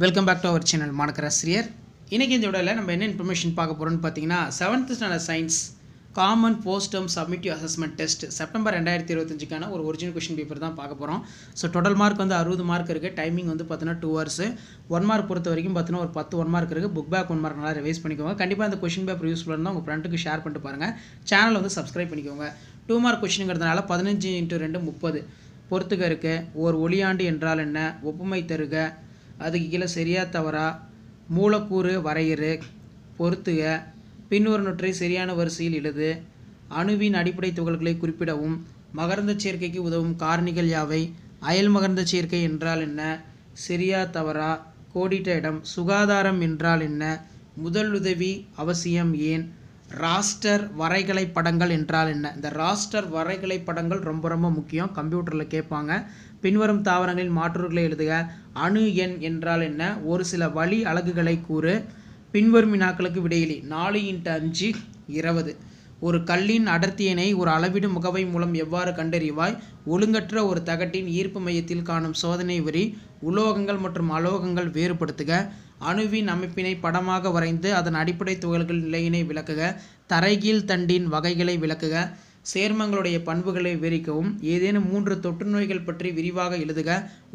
Welcome back to our channel மாணக்கராசிரியர். இன்றைக்கி இந்த விடையில் நம்ம என்ன இன்ஃபர்மேஷன் பார்க்க போகிறோம்னு பார்த்தீங்கன்னா 7th standard science common post term summative assessment test September 2025க்கான ஒரு ஒரிஜினல் கொஷின் பேப்பர் தான் பார்க்க போகிறோம். ஸோ டோட்டல் மார்க் வந்து 60 மார்க் இருக்குது. டைமிங் வந்து பார்த்தீங்கன்னா 2 hours. 1 மார்க் பொறுத்த வரைக்கும் பார்த்தீங்கன்னா ஒரு 10 1 மார்க் இருக்குது. புக் பேக் 1 மார்க் நல்லா ரிவைஸ் பண்ணிக்கோங்க. கண்டிப்பாக அந்த கொஷின் பேப்பர் யூஸ்ஃபுல்லாக இருந்தால் உங்கள் ஃப்ரெண்டுக்கு ஷேர் பண்ணிட்டு பாருங்கள். சேனல் வந்து சப்ஸ்கிரைப் பண்ணிக்கோங்க. 2 மார்க் கொஷினுங்கிறதுனால 15 × 2 30 பொறுத்துக்க இருக்குது. ஓர் ஒளியாண்டு என்றால் என்ன, ஒப்புமை தருக, அதுக்கு கீழே சரியா தவறா, மூலக்கூறு வரையறு, பொறுத்துக, பின்வருவனவற்றை சரியான வரிசையில் எழுது, அணுவின் அடிப்படை துகள்களை குறிப்பிடவும், மகரந்த சேர்க்கைக்கு உதவும் காரணிகள் யாவை, அயல் மகரந்த சேர்க்கை என்றால் என்ன, சரியா தவறா, கோடிட்ட இடம், சுகாதாரம் என்றால் என்ன, முதலுதவி அவசியம் ஏன், ராஸ்டர் வரைகலை படங்கள் என்றால் என்ன. இந்த ராஸ்டர் வரைகலை படங்கள் ரொம்ப ரொம்ப முக்கியம், கம்ப்யூட்டரில் கேட்பாங்க. பின்வரும் தாவரங்களின் மாற்றுகளை எழுதுக, அணு எண் என்றால் என்ன, ஒரு சில வழி அலகுகளை கூறு, பின்வரும் வினாக்களுக்கு விடையிலி. 4 × 5 20. ஒரு கல்லின் அடர்த்தியினை ஒரு அளவீடு முகவை மூலம் எவ்வாறு கண்டறிவாய், ஒழுங்கற்ற ஒரு தகட்டின் ஈர்ப்பு மையத்தில் காணும் சோதனை வரி, உலோகங்கள் மற்றும் அலோகங்கள் வேறுபடுத்துக, அணுவின் அமைப்பினை படமாக வரைந்து அதன் அடிப்படை துகள்கள் நிலையினை விளக்குக, தரைகீழ் தண்டின் வகைகளை விளக்குக, சேர்மங்களுடைய பண்புகளை விவரிக்கவும், ஏதேனும் 3 தொற்று நோய்கள் பற்றி விரிவாக எழுதுக,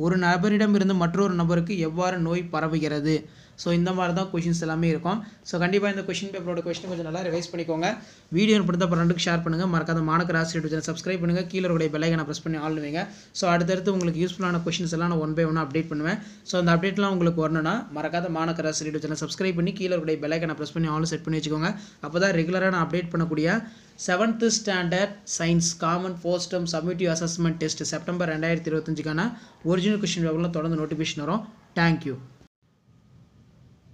ஒரு நபரிடமிருந்து மற்றொரு நபருக்கு எவ்வாறு நோய் பரவுகிறது. ஸோ இந்த மாதிரி தான் கொஷின்ஸ் எல்லாமே இருக்கும். ஸோ கண்டிப்பாக இந்த கொஷின் பேப்பரோட கொஷின் கொஞ்சம் நல்லா ரிவைஸ் பண்ணிக்கோங்க. வீடியோ பிடித்த ஃப்ரெண்டுக்கு ஷேர் பண்ணுங்கள். மறக்காத மாணக்கராசிரியர் சேனல் சப்ஸ்கிரைப் பண்ணுங்கள். கீழே இருக்கிற பெல் ஐகானை ப்ரெஸ் பண்ணி ஆல் வைங்க. ஸோ அடுத்தடுத்து உங்களுக்கு யூஸ்ஃபுல்லான கொஷின்ஸ் எல்லாம் நான் 1 by 1 அப்டேட் பண்ணுவேன். ஸோ அந்த அப்டேட்லாம் உங்களுக்கு வரணும்னா மறக்காத மாணக்கராசிரியர் சேனல் சப்ஸ்கிரைப் பண்ணி கீழே இருக்கிற பெல் ஐகானை ப்ரெஸ் பண்ணி ஆல் செட் பண்ணி வச்சுக்கோங்க. அப்போ தான் ரெகுலராக நான் அப்டேட் பண்ணக்கூடிய 7th standard science common post term summative assessment test September 2025க்கான ஒரிஜினல் கொஷின் பேப்பரில் தொடர்ந்து நோட்டிஃபிகேஷன் வரும். Thank you.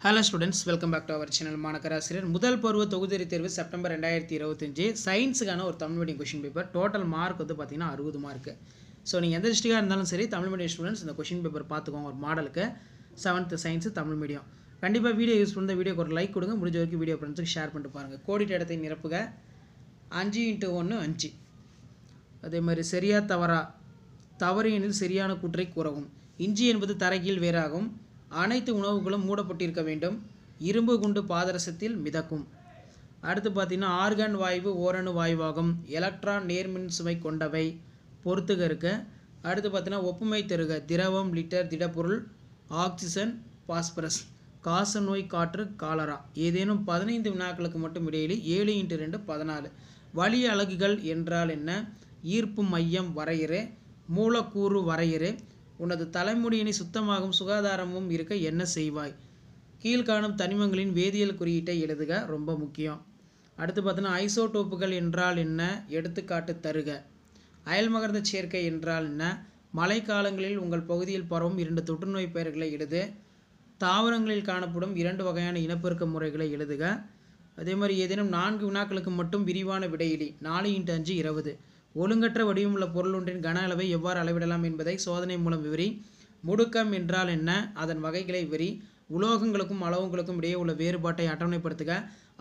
Hello students, welcome back to our channel மாணக்கராசிரியர். முதல் பருவ தொகுதி தேர்வு செப்டம்பர் 2025 சயின்ஸுக்கான ஒரு தமிழ் medium question paper. Total mark வந்து பார்த்தீங்கன்னா 60 மார்க்கு. ஸோ நீங்கள் எந்த டிஸ்ட்ரிக்டாக இருந்தாலும் சரி, தமிழ் மீடியம் ஸ்டூடெண்ட்ஸ் இந்த கொஷின் பேப்பர் பார்த்துக்கோங்க. ஒரு மாடலுக்கு 7th சயின்ஸு தமிழ் மீடியம். கண்டிப்பாக வீடியோ யூஸ் பண்ண வீடியோக்கு ஒரு லைக் கொடுங்க. முடிஞ்ச வரைக்கும் வீடியோ ஃப்ரெண்ட்ஸுக்கு ஷேர் பண்ணிட்டு பாருங்கள். கோடிட்ட இடத்தை நிரப்புக. 5 × 1 5. அதே மாதிரி சரியா தவறா, தவறு எனில் சரியான கூற்றை கூறவும், இஞ்சி என்பது தரைகீழ் வேறாகும், அனைத்து உணவுகளும் மூடப்பட்டிருக்க வேண்டும், இரும்பு குண்டு பாதரசத்தில் மிதக்கும். அடுத்து பார்த்தீங்கன்னா ஆர்கான் வாயு ஓரணு வாயுவாகும், எலக்ட்ரான் நேர்மின் சுமை கொண்டவை, பொறுத்துக இருக்க. அடுத்து பார்த்தீங்கன்னா ஒப்புமை தருக, திரவம் லிட்டர் திடப்பொருள், ஆக்சிஜன் பாஸ்பரஸ், காச நோய் காற்று காலரா. ஏதேனும் 15 வினாக்களுக்கு மட்டும் இடையிலே 7 × 2 14. வழி அலகுகள் என்றால் என்ன, ஈர்ப்பு மையம் வரையறு, மூலக்கூறு வரையறு, உனது தலைமுடியினை சுத்தமாகவும் சுகாதாரமும் இருக்க என்ன செய்வாய், கீழ்காணும் தனிமங்களின் வேதியியல் குறியீட்டை எழுதுக, ரொம்ப முக்கியம். அடுத்து பார்த்தோன்னா ஐசோடோப்புகள் என்றால் என்ன, எடுத்துக்காட்டு தருக, அயல்மகரந்த சேர்க்கை என்றால் என்ன, மழைக்காலங்களில் உங்கள் பகுதியில் பரவும் 2 தொற்றுநோய் பெயர்களை எழுது, தாவரங்களில் காணப்படும் 2 வகையான இனப்பெருக்க முறைகளை எழுதுக. அதே மாதிரி ஏதேனும் 4 வினாக்களுக்கு மட்டும் விரிவான விடையிலி. 4 × 5 20. ஒழுங்கற்ற வடிவமுள்ள பொருள் ஒன்றின் கன அளவை எவ்வாறு அளவிடலாம் என்பதை சோதனை மூலம் விவரி, முடுக்கம் என்றால் என்ன, அதன் வகைகளை விவரி, உலோகங்களுக்கும் அலோகங்களுக்கும் இடையே உள்ள வேறுபாட்டை அட்டவணைப்படுத்துக,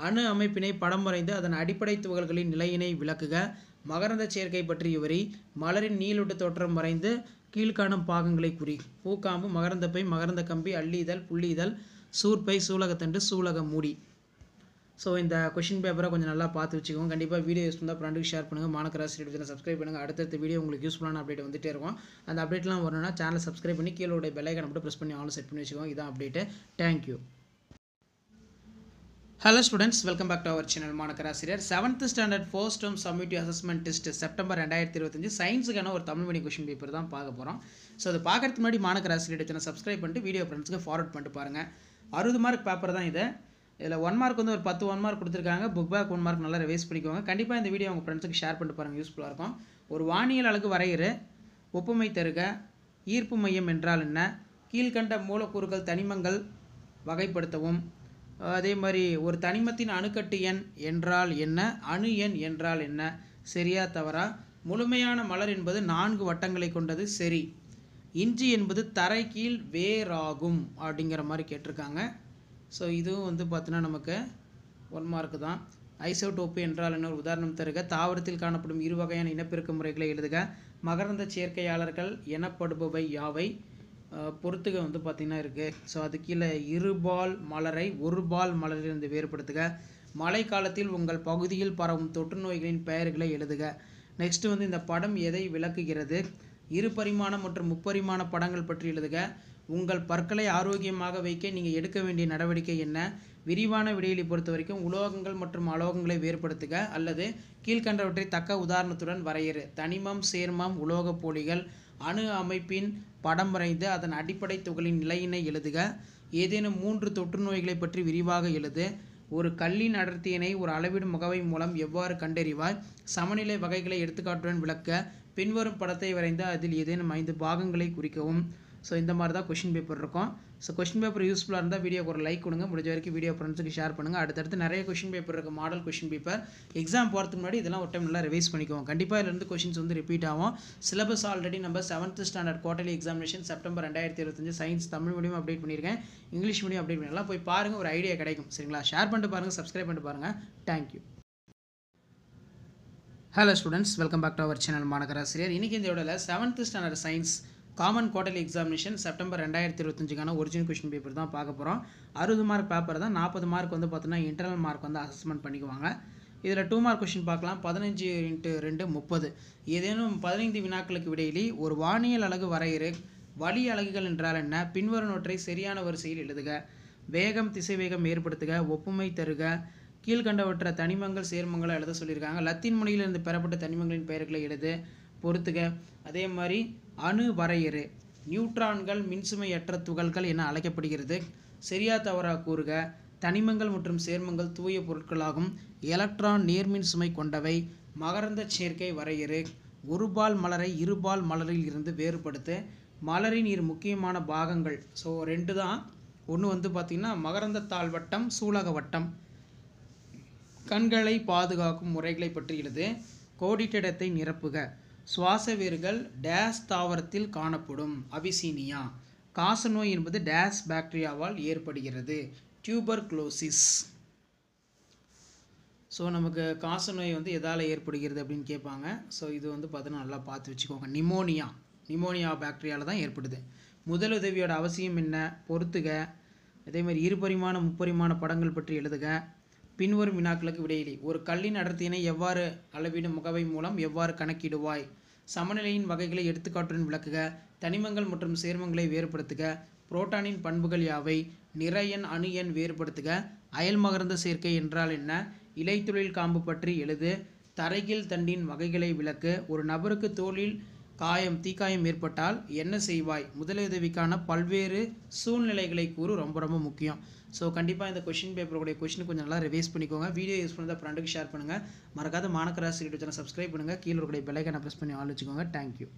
அணு அமைப்பினை படம் வரைந்து அதன் அடிப்படை துகள்களின் நிலையினை விளக்குக, மகரந்த சேர்க்கை பற்றி விவரி, மலரின் நீளூட்டு தோற்றம் வரைந்து கீழ்காணும் பாகங்களை குறி, பூக்காம்பு, மகரந்தப்பை, மகரந்த கம்பி, அள்ளி இதழ், புள்ளி இதழ், சூர்பை, சூலகத்தண்டு, சூலக மூடி. ஸோ இந்த கொஷின் பேப்பரை கொஞ்சம் நல்லா பார்த்து வச்சுக்கோங்க. கண்டிப்பாக வீடியோ யூஸ் பண்ணால் ஃப்ரெண்டுக்கு ஷேர் பண்ணுங்கள். மாணக்கராசிரியர் சேனல் சப்ஸ்கிரைப் பண்ணுங்கள். அடுத்தடுத்த வீடியோ உங்களுக்கு யூஸ்ஃபுல்லான அப்டேட் வந்துட்டே இருக்கும். அந்த அப்டேட்லாம் வரணும்னா சேனலை சப்ஸ்கிரைப் பண்ணி கீழே உடைய பெல் ஐகானை மட்டும் ப்ரெஸ் பண்ணி ஆல் செட் பண்ணி வச்சுக்கோங்க. இதான் update. Thank you. Hello students, welcome back to our channel மாணக்கராசிரியர். 7th standard post term summative assessment test September 2025 சயின்ஸுக்கான ஒரு தமிழ் மீடியம் கொஷின் பேப்பர் தான் பார்க்க போகிறோம். ஸோ அதை பார்க்கறதுக்கு முன்னாடி மாணக்கராசிரியர் சேனல் சப்ஸ்கிரைப் பண்ணிட்டு வீடியோ ஃப்ரெண்ட்ஸுக்கு ஃபார்வர்ட் பண்ணிட்டு பாருங்கள். 60 மார்க் பேப்பர் தான் இது. இதில் 1 மார்க் வந்து ஒரு 10 1 மார்க் கொடுத்துருக்காங்க. புக் பேக் 1 மார்க் நல்லா ரிவைஸ் பண்ணிக்கோங்க. கண்டிப்பாக இந்த வீடியோ உங்கள் ஃப்ரெண்ட்ஸுக்கு ஷேர் பண்ணிட்டு பாருங்கள், யூஸ்ஃபுல்லாக இருக்கும். ஒரு வானியல் அலகு வரையறு, ஒப்புமை தருக, ஈர்ப்பு மையம் என்றால் என்ன, கீழ்கண்ட மூலக்கூறுகள் தனிமங்கள் வகைப்படுத்தவும், அதே மாதிரி ஒரு தனிமத்தின் அணுக்கட்டு எண் என்றால் என்ன, அணு எண் என்றால் என்ன, சரியா தவறா, முழுமையான மலர் என்பது 4 வட்டங்களை கொண்டது, சரி, இஞ்சி என்பது தரைகீழ் வேறாகும் அப்படிங்கிற மாதிரி கேட்டிருக்காங்க. ஸோ இதுவும் வந்து பார்த்தீங்கன்னா நமக்கு 1 மார்க்கு தான். ஐசோடோப்பு என்றால் என்ன, ஒரு உதாரணம் தருக, தாவரத்தில் காணப்படும் 2 வகையான இனப்பெருக்க முறைகளை எழுதுக, மகரந்த சேர்க்கையாளர்கள் எனப்படுபவை யாவை, பொறுத்துக வந்து பார்த்திங்கன்னா இருக்குது. ஸோ அது கீழே இருபால் மலரை ஒருபால் மலரிலிருந்து வேறுபடுத்துக. மழை காலத்தில் உங்கள் பகுதியில் பரவும் தொற்று நோய்களின் பெயர்களை எழுதுக. நெக்ஸ்ட்டு வந்து இந்த படம் எதை விளக்குகிறது? இரு பரிமாண மற்றும் முப்பரிமாண படங்கள் பற்றி எழுதுக. உங்கள் பற்களை ஆரோக்கியமாக வைக்க நீங்கள் எடுக்க வேண்டிய நடவடிக்கை என்ன? விரிவான விடையிலை பொறுத்த வரைக்கும் உலோகங்கள் மற்றும் அலோகங்களை வேறுபடுத்துக அல்லது கீழ்கண்டவற்றை தக்க உதாரணத்துடன் வரையறு. தனிமம், சேர்மம், உலோகப் போலிகள், அணு அமைப்பின் படம் வரைந்து அதன் அடிப்படை துகளின் நிலையினை எழுதுக. ஏதேனும் 3 தொற்று நோய்களை பற்றி விரிவாக எழுது. ஒரு கல்லின் அடர்த்தியினை ஒரு அளவிடும் முகவை மூலம் எவ்வாறு கண்டறிவாய்? சமநிலை வகைகளை எடுத்துக்காட்டுடன் விளக்க. பின்வரும் படத்தை வரைந்து அதில் ஏதேனும் 5 பாகங்களை குறிக்கவும். ஸோ இந்த மாதிரி தான் கொஷின் பேப்பர் இருக்கும். ஸோ கொஷின் பேப்பர் யூஸ்ஃபுல்லாக இருந்தால் வீடியோக்கு ஒரு லைக் கொடுங்க. முடிஞ்ச வரைக்கும் வீடியோ ஃப்ரெண்ட்ஸுக்கு ஷேர் பண்ணுங்கள். அடுத்தடுத்து நிறைய கொஷின் பேப்பர் இருக்குது, மாடல் கொஷின் பேப்பர். எக்ஸாம் போகிறதுக்கு முன்னாடி இதெல்லாம் ஒரு டைம் நல்லா ரிவைஸ் பண்ணிக்குவோம். கண்டிப்பாக இதிலிருந்து கொஷின்ஸ் வந்து ரிப்பீட் ஆகும். சிலபஸ் ஆல்ரெடி நம்ம 7th standard quarterly examination September 2025 science Tamil medium update பண்ணியிருக்கேன், இங்கிலீஷ் மீடியம் அப்டேட் பண்ணிடலாம். போய் பாருங்கள், ஒரு ஐடியா கிடைக்கும். சரிங்களா? ஷேர் பண்ணிட்டு பாருங்கள், சப்ஸ்கிரைப் பண்ணிட்டு பாருங்கள். Thank you. Hello students, welcome back to our channel மாநகராசிரியர். இன்றைக்கி இந்த வீடியோவில் 7th standard science common quarterly examination September 2025க்கான ஒரிஜினல் கொஷின் பேப்பர் தான் பார்க்க போகிறோம். 60 மார்க் பேப்பர் தான். 40 மார்க் வந்து பார்த்தீங்கன்னா இன்டர்னல் மார்க் வந்து அசஸ்மெண்ட் பண்ணிக்குவாங்க. இதில் 2 மார்க் கொஷின் பார்க்கலாம். 15 × 2 30. ஏதேனும் 15 வினாக்களுக்கு விடையிலி ஒரு வானியல் அலகு வரையறு. வழி அலகுகள் என்றால் என்ன? பின்வருவனவற்றை சரியான வரிசையில் எழுதுக. வேகம், திசைவேகம் ஏற்படுத்துக. ஒப்புமை தருக. கீழ்கண்டவற்றை தனிமங்கள், சேர்மங்களை எழுத சொல்லியிருக்காங்க. லத்தீன் மொழியிலிருந்து பெறப்பட்ட தனிமங்களின் பெயர்களை எழுது, பொறுத்துக. அதே மாதிரி அணு வரையறு. நியூட்ரான்கள் மின்சுமையற்ற துகள்கள் என அழைக்கப்படுகிறது. சரியா தவறா கூறுக. தனிமங்கள் மற்றும் சேர்மங்கள் தூய பொருட்களாகும். எலக்ட்ரான் நேர்மின் சுமை கொண்டவை. மகரந்த சேர்க்கை வரையறு. ஒருபால் மலரை இருபால் மலரில் இருந்து வேறுபடுத்து. மலரின் 2 முக்கியமான பாகங்கள். ஸோ 2 தான். ஒன்று வந்து பார்த்திங்கன்னா மகரந்தத்தாள் வட்டம், சூலக வட்டம். கண்களை பாதுகாக்கும் முறைகளை பற்றி எழுது. கோடிட்ட இடத்தை நிரப்புக. சுவாச வேர்கள் டேஸ் தாவரத்தில் காணப்படும். அபிசீனியா. காசநோய் என்பது டேஸ் பாக்டீரியாவால் ஏற்படுகிறது. டியூபர்குலோசிஸ். ஸோ நமக்கு காசநோய் வந்து எதால் ஏற்படுகிறது அப்படின்னு கேட்பாங்க. ஸோ இது வந்து பார்த்தீங்கன்னா நல்லா பார்த்து வச்சுக்கோங்க. நிமோனியா பாக்டீரியாவில் தான் ஏற்படுது. முதலுதவியோட அவசியம் என்ன? பொறுத்துக. அதேமாதிரி இருபரிமாண முப்பரிமாண படங்கள் பற்றி எழுதுக. பின்வரும் வினாக்களுக்கு விடையிலி. ஒரு கல்லின் அடர்த்தியினை எவ்வாறு அளவிடும் முகவை மூலம் எவ்வாறு கணக்கிடுவாய்? சமநிலையின் வகைகளை எடுத்துக்காட்டுடன் விளக்குக. தனிமங்கள் மற்றும் சேர்மங்களை வேறுபடுத்துக. புரோட்டானின் பண்புகள் யாவை? நிற எண், அணு எண் வேறுபடுத்துக. அயல் மகரந்த சேர்க்கை என்றால் என்ன? இலைத்தொழில் காம்பு பற்றி எழுது. தரையில் தண்டின் வகைகளை விளக்கு. ஒரு நபருக்கு தோலில் தீக்காயம் ஏற்பட்டால் என்ன செய்வாய்? முதலுதவிக்கான பல்வேறு சூழ்நிலைகளை கூறு. ரொம்ப ரொம்ப முக்கியம். ஸோ கண்டிப்பாக இந்த கொஷின் பேப்பருடைய கொஷின் கொஞ்சம் நல்லா ரிவைஸ் பண்ணிக்கோங்க. வீடியோ யூஸ் பண்ணி ஃப்ரெண்டுக்கு ஷேர் பண்ணுங்கள். மறக்காத மாநகராசி யூடியூப் சேனல் சப்ஸ்கிரைப் பண்ணுங்கள். கீழே இருக்கிற பெல் ஐகானை ப்ரெஸ் பண்ணி ஆள் வச்சுக்கோங்க. தேங்க்யூ.